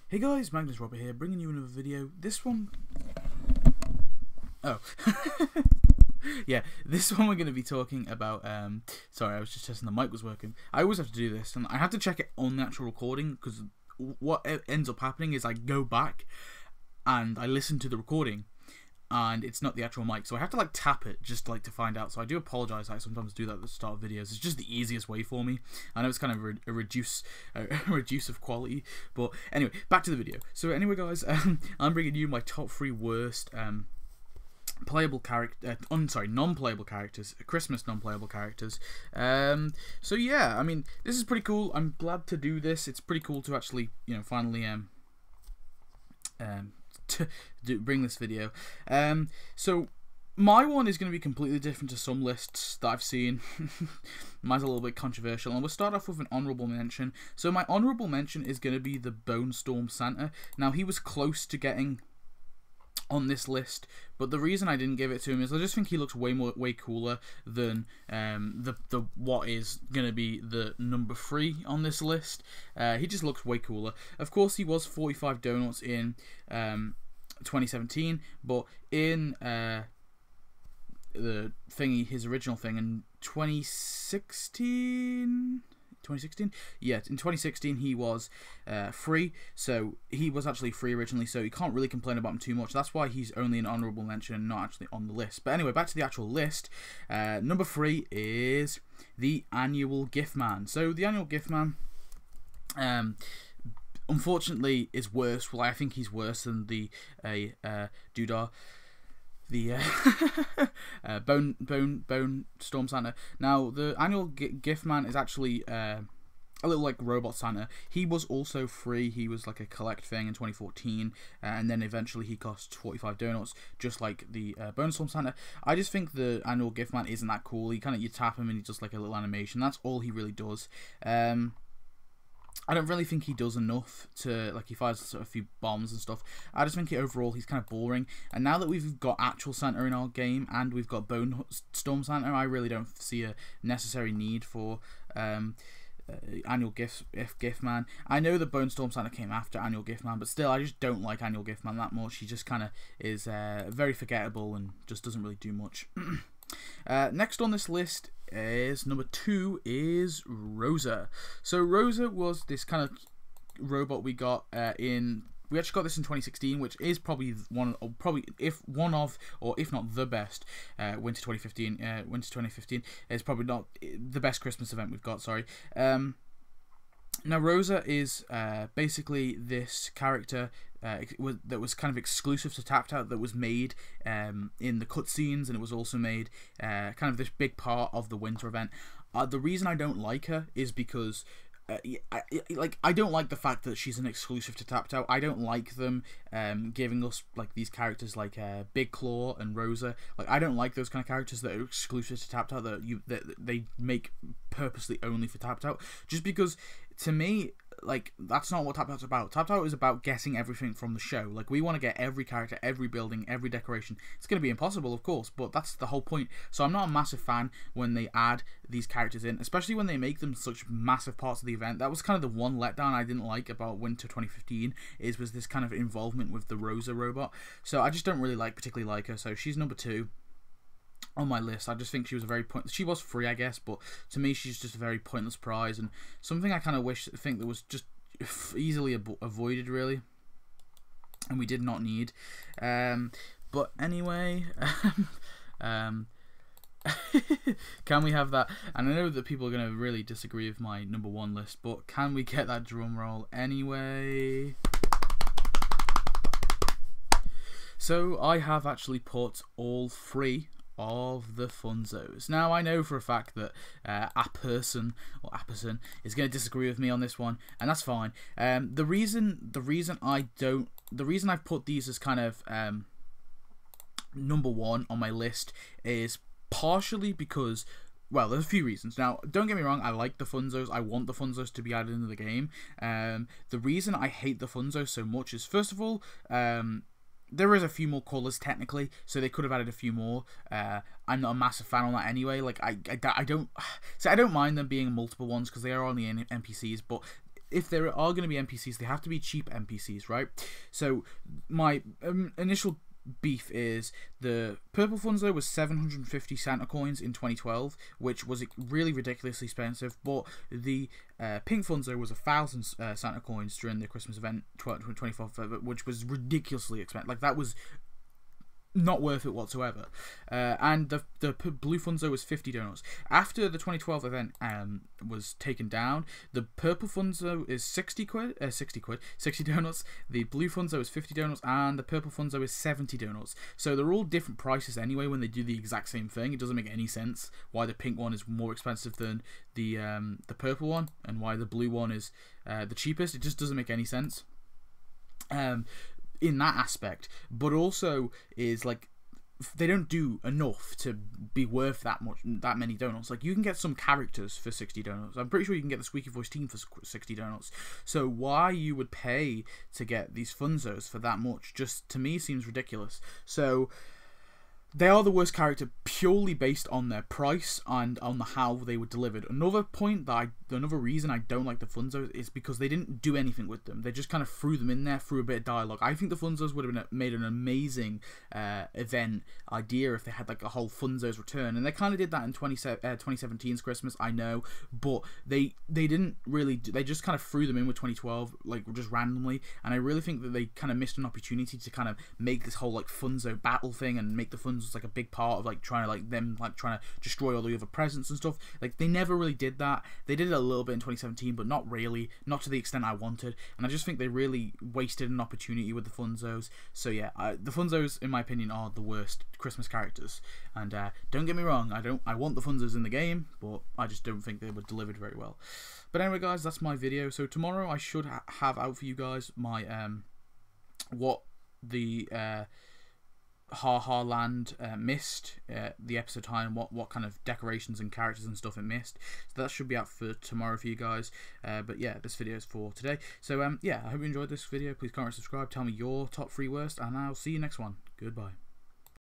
Hey guys, Magnus Robert here, bringing you another video. This one... Oh. Yeah, this one we're going to be talking about... Sorry, I was just testing the mic was working. I always have to do this, and I have to check it on the actual recording, because what ends up happening is I go back, and I listen to the recording, and it's not the actual mic, so I have to like tap it just like to find out. So I do apologize. I sometimes do that at the start of videos. It's just the easiest way for me. I know it's kind of a reduce of quality, but anyway, back to the video. So anyway, guys, I'm bringing you my top 3 worst playable character. Non-playable characters. Christmas non-playable characters. So yeah, I mean, this is pretty cool. I'm glad to do this. It's pretty cool to actually, finally to bring this video. So my one is going to be completely different to some lists that I've seen. Mine's a little bit controversial, and we'll start off with an honourable mention. So my honourable mention is going to be the Bone Storm Santa. Now, he was close to getting on this list, but the reason I didn't give it to him is I just think he looks way cooler than the what is gonna be the number 3 on this list. He just looks way cooler. Of course, he was 45 donuts in 2017, but in the thingy, his original thing in 2016. Yeah, in 2016 he was free, so he was actually free originally, so you can't really complain about him too much. That's why he's only an honourable mention and not actually on the list. But anyway, back to the actual list. Number 3 is the Annual Gift Man. So the Annual Gift Man, unfortunately, is worse. Well, I think he's worse than the Doodah. The Bone Storm Santa. Now, the Annual Gift Man is actually a little like Robot Santa. He was also free. He was like a collect thing in 2014, and then eventually he cost 45 donuts, just like the Bone Storm Santa. I just think the Annual Gift Man isn't that cool. He you tap him and he does like a little animation. That's all he really does. I don't really think he does enough to, like, he fires sort of a few bombs and stuff. I just think overall he's kind of boring. And now that we've got actual Santa in our game and we've got Bone Storm Santa, I really don't see a necessary need for Annual Gift Man. I know the Bone Storm Santa came after Annual Gift Man, but still, I just don't like Annual Gift Man that much. He just kind of is very forgettable and just doesn't really do much. Next on this list is number 2 is Rosa. So Rosa was this kind of robot we got we actually got this in 2016, which is probably if not the best winter 2015 is probably not the best Christmas event we've got. Sorry. Now, Rosa is basically this character that was kind of exclusive to Tapped Out, that was made in the cutscenes, and it was also made kind of this big part of the winter event. The reason I don't like her is because I don't like the fact that she's an exclusive to Tapped Out. I don't like them giving us like these characters like Big Claw and Rosa. Like, I don't like those kind of characters that are exclusive to Tapped Out, that they make purposely only for Tapped Out. Just because, to me, like, that's not what Tapped Out's about. Tapped Out is about getting everything from the show. Like, we want to get every character, every building, every decoration. It's going to be impossible, of course, but that's the whole point. So I'm not a massive fan when they add these characters in, especially when they make them such massive parts of the event. That was kind of the one letdown I didn't like about Winter 2015, was this kind of involvement with the Rosa robot. So I just don't really particularly like her, so she's number 2 on my list. I just think she was she was free, I guess, but to me she's just a very pointless prize, and something I kind of think that was just easily avoided, really, and we did not need. But anyway, can we have that? And I know that people are going to really disagree with my number 1 list, but can we get that drum roll anyway? So I have actually put all 3 of the Funzos. Now, I know for a fact that a person is going to disagree with me on this one, and that's fine. The reason I've put these as kind of number 1 on my list is partially because, well, there's a few reasons. Now, don't get me wrong, I like the Funzos. I want the Funzos to be added into the game. The reason I hate the Funzos so much is, first of all, there is a few more colours technically, so they could have added a few more. I'm not a massive fan on that anyway. Like, I don't mind them being multiple ones because they are only NPCs, but if there are going to be NPCs, they have to be cheap NPCs, right? So my initial beef is the purple Funzo was 750 Santa coins in 2012, which was really ridiculously expensive, but the pink Funzo was 1,000 Santa coins during the Christmas event 2012, which was ridiculously expensive. Like, that was not worth it whatsoever. And the blue Funzo was 50 donuts. After the 2012 event was taken down, the purple Funzo is 60 donuts. The blue Funzo is 50 donuts, and the purple Funzo is 70 donuts. So they're all different prices anyway when they do the exact same thing. It doesn't make any sense why the pink one is more expensive than the purple one, and why the blue one is the cheapest. It just doesn't make any sense. In that aspect, but also is like they don't do enough to be worth that many donuts. Like, you can get some characters for 60 donuts. I'm pretty sure you can get the Squeaky Voice team for 60 donuts. So why you would pay to get these Funzos for that much, just to me seems ridiculous. So they are the worst character purely based on their price and on how they were delivered. Another reason I don't like the Funzos is because they didn't do anything with them. They just kind of threw them in there, threw a bit of dialogue. I think the Funzos would have made an amazing event idea if they had like a whole Funzos return, and they kind of did that in 2017's Christmas, I know, but they didn't really. They just kind of threw them in with 2012, like, just randomly, and I really think that they kind of missed an opportunity to kind of make this whole like Funzo battle thing and make the Funzos like a big part of like trying to destroy all the other presents and stuff. Like, they never really did that. They did it a little bit in 2017, but not really, not to the extent I wanted, and I just think they really wasted an opportunity with the Funzos. So yeah, the Funzos, in my opinion, are the worst Christmas characters, and don't get me wrong, I want the Funzos in the game, but I just don't think they were delivered very well. But anyway, guys, that's my video. So tomorrow I should have out for you guys my what the Ha Ha Land missed, the episode time, what kind of decorations and characters and stuff it missed. So that should be out for tomorrow for you guys. But yeah, this video is for today. So yeah, I hope you enjoyed this video. Please comment, subscribe, tell me your top 3 worst, and I'll see you next one. Goodbye.